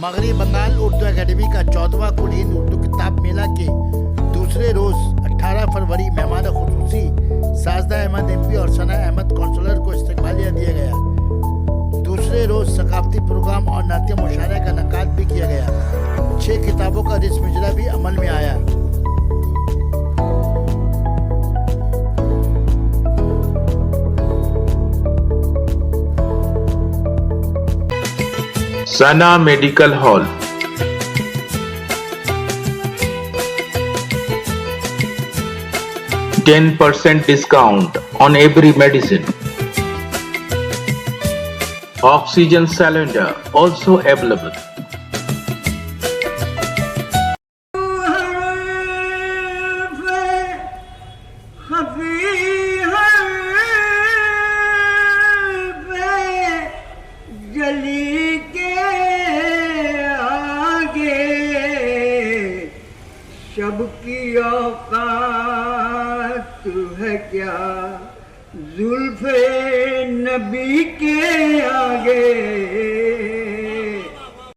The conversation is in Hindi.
मगरी बंगाल उर्दू एकेडमी का 14वां कुल हिंद उर्दू किताब मेला के दूसरे रोज 18 फरवरी मेहमान खुसूसी साजदा अहमद MP और सना अहमद काउंसलर को इस्तकबालिया दिया गया। दूसरे रोज सकाफती प्रोग्राम और नाट्य मुशायरे का इनेकाद भी किया गया। 6 किताबों का रिस्म इजरा भी अमल में आया। Sana Medical Hall. %10 discount on every medicine. Oxygen cylinder also available. जली के आगे सबकी औकात है क्या, जुल्फे नबी के आगे